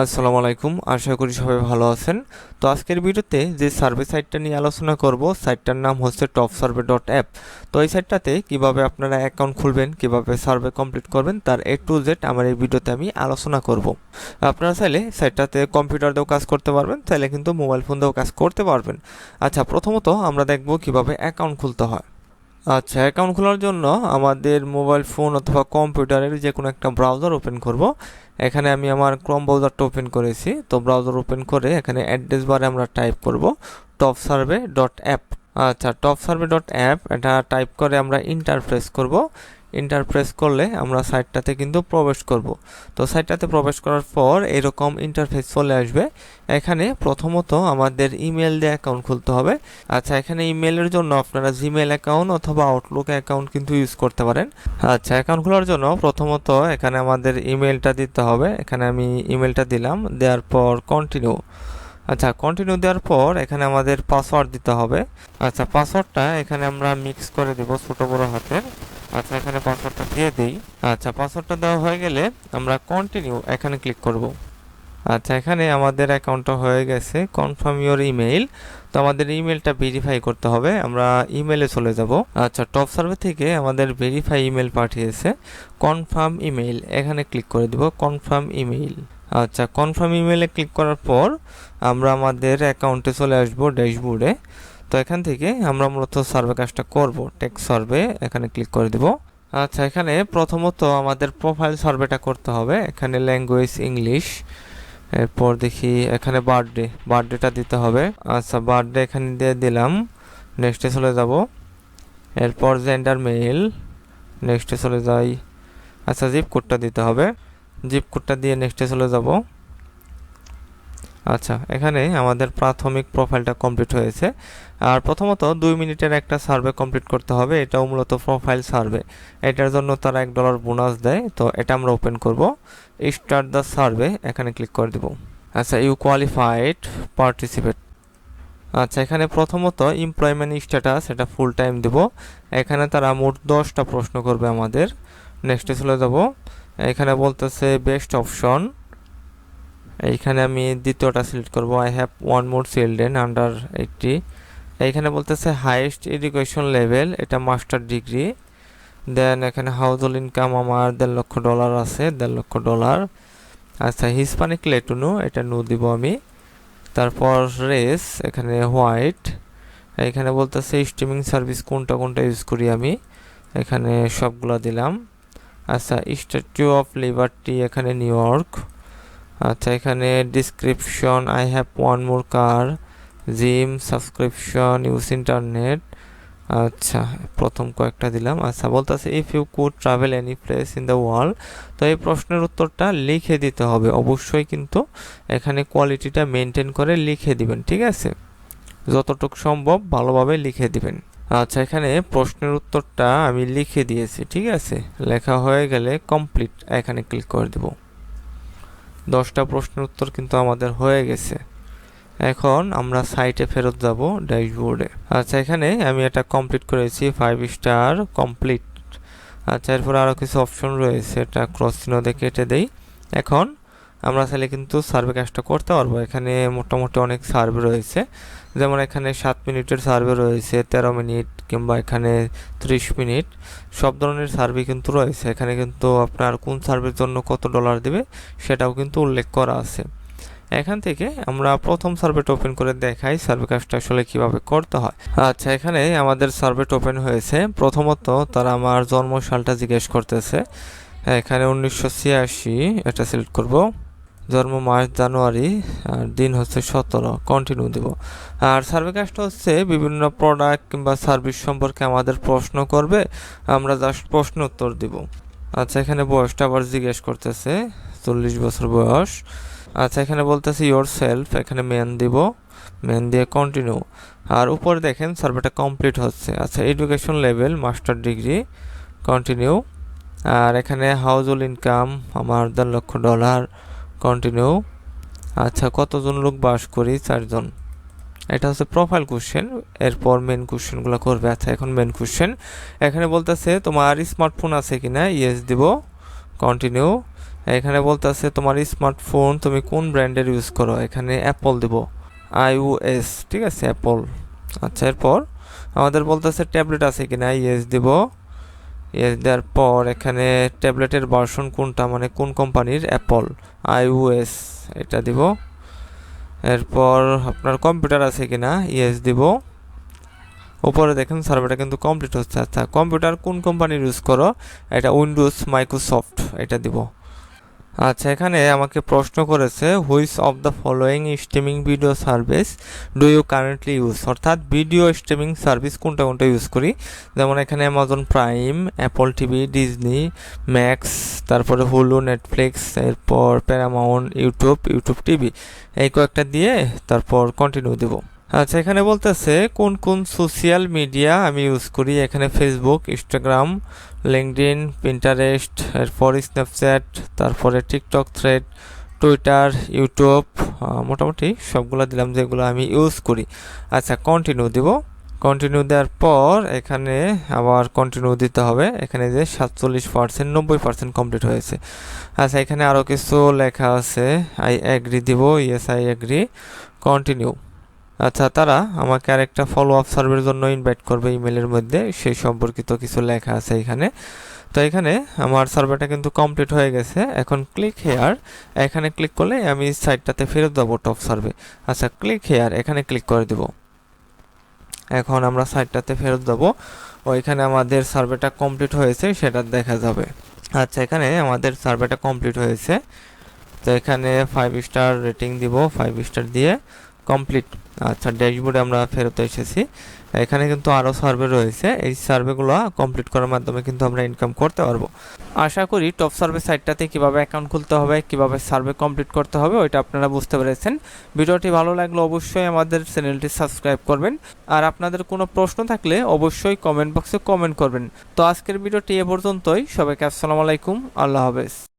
আসসালামু আলাইকুম, আশা করি সবাই ভালো আছেন। তো আজকের ভিডিওতে যে সার্ভে সাইটটা নিয়ে আলোচনা করব, সাইটটার নাম হচ্ছে topsurvey.app। তো এই সাইটটাতে কিভাবে আপনারা অ্যাকাউন্ট খুলবেন, কিভাবে সার্ভে কমপ্লিট করবেন, তার A to Z আমার এই ভিডিওতে আমি আলোচনা করব। আপনারা চাইলে সাইটটাতে কম্পিউটার দিয়েও কাজ করতে পারবেন, চাইলে কিন্তু মোবাইল ফোন দিয়েও কাজ করতে পারবেন। আচ্ছা, প্রথমত আমরা দেখব কিভাবে অ্যাকাউন্ট খুলতে হয়। আচ্ছা, অ্যাকাউন্ট খোলার জন্য আমাদের মোবাইল ফোন অথবা কম্পিউটারের যে কোনো একটা ব্রাউজার ওপেন করব। এখানে আমি আমার ক্রোম ব্রাউজারটা ওপেন করেছি। তো ব্রাউজার ওপেন করে এখানে অ্যাড্রেস বারে আমরা টাইপ করব topsurvey.app। আচ্ছা, topsurvey.app এটা টাইপ করে আমরা ইন্টার প্রেস করব। ইন্টার প্রেস করলে আমরা সাইটটাতে কিন্তু প্রবেশ করব। তো সাইটটাতে প্রবেশ করার পর এরকম ইন্টারফেস চলে আসবে। এখানে প্রথমত আমাদের ইমেল দিয়ে অ্যাকাউন্ট খুলতে হবে। আচ্ছা, এখানে ইমেলের জন্য আপনারা জিমেল অ্যাকাউন্ট অথবা আউটলুক অ্যাকাউন্ট কিন্তু ইউজ করতে পারেন। আচ্ছা, অ্যাকাউন্ট খোলার জন্য প্রথমত এখানে আমাদের ইমেলটা দিতে হবে। এখানে আমি ইমেলটা দিলাম, দেওয়ার পর কন্টিনিউ। আচ্ছা, কন্টিনিউ দেওয়ার পর এখানে আমাদের পাসওয়ার্ড দিতে হবে। আচ্ছা, পাসওয়ার্ডটা এখানে আমরা মিক্স করে দেব ছোট বড় হাতের। আচ্ছা, এখানে পাসওয়ার্ডটা দিয়ে দিই। আচ্ছা, পাসওয়ার্ডটা দেওয়া হয়ে গেলে আমরা কন্টিনিউ এখানে ক্লিক করব। আচ্ছা, এখানে আমাদের অ্যাকাউন্টটা হয়ে গেছে। Confirm your email. তো আমাদের ইমেলটা ভেরিফাই করতে হবে, আমরা ইমেলে চলে যাব। আচ্ছা, টপ সার্ভে থেকে আমাদের ভেরিফাই ইমেল পাঠিয়েছে। কনফার্ম ইমেইল এখানে ক্লিক করে দিব, কনফার্ম ইমেইল। আচ্ছা, কনফার্ম ইমেইলে ক্লিক করার পর আমরা আমাদের অ্যাকাউন্টে চলে আসব ড্যাশবোর্ডে। তো এখান থেকে আমরা মূলত সার্ভে কাজটা করব। টেক সার্ভে এখানে ক্লিক করে দিব। আচ্ছা, এখানে প্রথমত আমাদের প্রোফাইল সার্ভেটা করতে হবে। এখানে ল্যাঙ্গুয়েজ ইংলিশ, এরপর দেখি এখানে বার্থডেটা দিতে হবে। আচ্ছা, বার্থডে এখানে দিয়ে দিলাম, নেক্সটে চলে যাব। এরপর জেন্ডার মেল, নেক্সটে চলে যাই। আচ্ছা, জিপ কোডটা দিতে হবে, জিপ কোডটা দিয়ে নেক্সটে চলে যাব। আচ্ছা, এখানে আমাদের প্রাথমিক প্রোফাইলটা কমপ্লিট হয়েছে। আর প্রথমত 2 মিনিটের একটা সার্ভে কমপ্লিট করতে হবে। এটাও মূলত প্রোফাইল সার্ভে, এটার জন্য তারা $1 বোনাস দেয়। তো এটা আমরা ওপেন করব। স্টার্ট দ্য সার্ভে এখানে ক্লিক করে দেব। আচ্ছা, ইউ কোয়ালিফাইড পার্টিসিপেট। আচ্ছা, এখানে প্রথমত এমপ্লয়মেন্ট স্ট্যাটাস এটা ফুল টাইম দেব। এখানে তারা মোট 10টা প্রশ্ন করবে আমাদের। নেক্সটে চলে যাব। এখানে বলতেছে বেস্ট অপশন, এইখানে আমি দ্বিতীয়টা সিলেক্ট করব। I have one more children under 80। এইখানে বলতেছে হাইয়েস্ট এডুকেশন লেভেল, এটা মাস্টার ডিগ্রি। দেন এখানে হাউস হোল্ড ইনকাম আমার $1.5 লাখ আছে, $1.5 লাখ। আচ্ছা, হিসপানিক লেটুনো এটা নো দিব আমি। তারপর রেস এখানে হোয়াইট। এখানে বলতেছে স্ট্রিমিং সার্ভিস কোনটা কোনটা ইউজ করি আমি, এখানে সবগুলো দিলাম। আচ্ছা, স্ট্যাচু অফ লিবার্টি এখানে নিউ ইয়র্ক। আচ্ছা, এখানে description I have one more car, gym subscription, use internet. আচ্ছা, প্রথম কয়েকটা দিলাম। আচ্ছা, বলতেছে if you could travel any place in the world. তো এই প্রশ্নের উত্তরটা লিখে দিতে হবে অবশ্যই, কিন্তু এখানে কোয়ালিটিটা মেনটেন করে লিখে দিবেন, ঠিক আছে? যতটুকু সম্ভব ভালোভাবে লিখে দিবেন। আচ্ছা, এখানে প্রশ্নের উত্তরটা আমি লিখে দিয়েছি, ঠিক আছে? লেখা হয়ে গেলে কমপ্লিট এখানে ক্লিক করে দেব। 10টা প্রশ্নের উত্তর কিন্তু আমাদের হয়ে গেছে। এখন আমরা সাইটে ফেরত যাব ড্যাশবোর্ডে। আচ্ছা, এখানে আমি এটা কমপ্লিট করেছি, 5 স্টার কমপ্লিট। আচ্ছা, এরপর আরও কিছু অপশন রয়েছে, এটা ক্রস চিহ্ন দিয়ে কেটে দেই। এখন আমরা চাইলে কিন্তু সার্ভে কাজটা করতে পারবো। এখানে মোটামুটি অনেক সার্ভে রয়েছে, যেমন এখানে 7 মিনিটের সার্ভে রয়েছে, 13 মিনিট, কিংবা এখানে 30 মিনিট। সব ধরনের সার্ভে কিন্তু রয়েছে। এখানে কিন্তু আপনার কোন সার্ভের জন্য কত $, দিবে সেটাও কিন্তু উল্লেখ করা আছে। এখান থেকে আমরা প্রথম সার্ভেটা ওপেন করে দেখাই সার্ভে কাজটা আসলে কিভাবে করতে হয়। আচ্ছা, এখানে আমাদের সার্ভেটা ওপেন হয়েছে। প্রথমত তারা আমার জন্মসালটা জিজ্ঞেস করতেছে। এখানে 1986 এটা সিলেক্ট করব। জন্ম মাস জানুয়ারি, আর দিন হচ্ছে 17, কন্টিনিউ দেব। আর সার্ভে কাজটা হচ্ছে বিভিন্ন প্রোডাক্ট কিংবা সার্ভিস সম্পর্কে আমাদের প্রশ্ন করবে, আমরা জাস্ট প্রশ্ন উত্তর দিব। আচ্ছা, এখানে বয়সটা আবার জিজ্ঞেস করতেছে, 40 বছর বয়স। আচ্ছা, এখানে বলতেছে ইয়োর সেলফ, এখানে মেন দিব, মেন দিয়ে কন্টিনিউ। আর উপরে দেখেন সার্ভেটা কমপ্লিট হচ্ছে। আচ্ছা, education level master degree, continue. আর এখানে হাউস হোল্ড ইনকাম আমার $1.5 লাখ, কন্টিনিউ। আচ্ছা, কতজন লোক বাস করি? 4 জন। এটা হচ্ছে প্রোফাইল কোশ্চেন, এরপর মেন কোশ্চেনগুলো করবে। আচ্ছা, এখন মেন কোশ্চেন এখানে বলতেছে তোমার স্মার্টফোন আছে কিনা, ইয়েস দিব, কন্টিনিউ। এখানে বলতেছে তোমার স্মার্টফোন তুমি কোন ব্র্যান্ডের ইউজ করো, এখানে অ্যাপল দিব, iOS, ঠিক আছে, অ্যাপল। আচ্ছা, এরপর আমাদের বলতেছে ট্যাবলেট আছে কিনা, ইয়েস দিব। ইয়েস দেওয়ার পর এখানে ট্যাবলেটের ভার্সন কোনটা, মানে কোন কোম্পানির, অ্যাপল, iOS, এটা দিব। এরপর আপনার কম্পিউটার আছে কিনা, ইয়েস দিব। উপরে দেখেন সার্ভেটা কিন্তু কমপ্লিট হচ্ছে। আচ্ছা, কম্পিউটার কোন কোম্পানির ইউজ করো, এটা উইন্ডোজ, মাইক্রোসফট, এটা দিব। আচ্ছা, এখানে আমাকে প্রশ্ন করেছে which of the following streaming video service do you currently use, অর্থাৎ ভিডিও স্ট্রিমিং সার্ভিস কোনটা কোনটা ইউজ করি। যেমন এখানে Amazon Prime, Apple TV, Disney, Max, তারপরে হুলু, নেটফ্লিক্স, এরপর প্যারামাউন্ট, ইউটিউব টিভি, এই কয়েকটা দিয়ে তারপর কন্টিনিউ দেব। আচ্ছা, এখানে বলতেছে কোন কোন সোশ্যাল মিডিয়া আমি ইউজ করি, এখানে ফেসবুক, ইনস্টাগ্রাম, লিঙ্কডইন, পিন্টারেস্ট, এরপর স্ন্যাপচ্যাট, তারপরে টিকটক, থ্রেড, টুইটার, ইউটিউব, মোটামুটি সবগুলো দিলাম যেগুলো আমি ইউজ করি। আচ্ছা, কন্টিনিউ দিব। কন্টিনিউ দেওয়ার পর এখানে আবার কন্টিনিউ দিতে হবে। এখানে যে 47%, 90% কমপ্লিট হয়েছে। আচ্ছা, এখানে আরও কিছু লেখা আছে, আই অ্যাগ্রি দিব, ইয়েস আই অ্যাগ্রি, কন্টিনিউ। আচ্ছা, তারা আমাকে আরেকটা ফলো আপ সার্ভের জন্য ইনভাইট করবে ইমেলের মধ্যে, সেই সম্পর্কিত কিছু লেখা আছে এখানে। তো এখানে আমার সার্ভেটা কিন্তু কমপ্লিট হয়ে গেছে। এখন ক্লিক হেয়ার, এখানে ক্লিক করলে আমি সাইটটাতে ফেরত যাবো টপ সার্ভে। আচ্ছা, ক্লিক হেয়ার, এখানে ক্লিক করে দেব। এখন আমরা সাইটটাতে ফেরত যাবো, ওইখানে আমাদের সার্ভেটা কমপ্লিট হয়েছে সেটা দেখা যাবে। আচ্ছা, এখানে আমাদের সার্ভেটা কমপ্লিট হয়েছে। তো এখানে 5 স্টার রেটিং দিব, 5 স্টার দিয়ে কমপ্লিট। আচ্ছা, ড্যাশবোর্ডে আমরা ফেরত এসেছি। এখানে কিন্তু আরও সার্ভে রয়েছে, এই সার্ভেগুলো কমপ্লিট করার মাধ্যমে কিন্তু আমরা ইনকাম করতে পারবো। আশা করি টপ সার্ভে সাইটটাতে কিভাবে অ্যাকাউন্ট খুলতে হবে, কিভাবে সার্ভে কমপ্লিট করতে হবে ওইটা আপনারা বুঝতে পেরেছেন। ভিডিওটি ভালো লাগলে অবশ্যই আমাদের চ্যানেলটি সাবস্ক্রাইব করবেন, আর আপনাদের কোনো প্রশ্ন থাকলে অবশ্যই কমেন্ট বক্সে কমেন্ট করবেন। তো আজকের ভিডিওটি এ পর্যন্তই। সবাইকে আসসালামু আলাইকুম, আল্লাহ হাফেজ।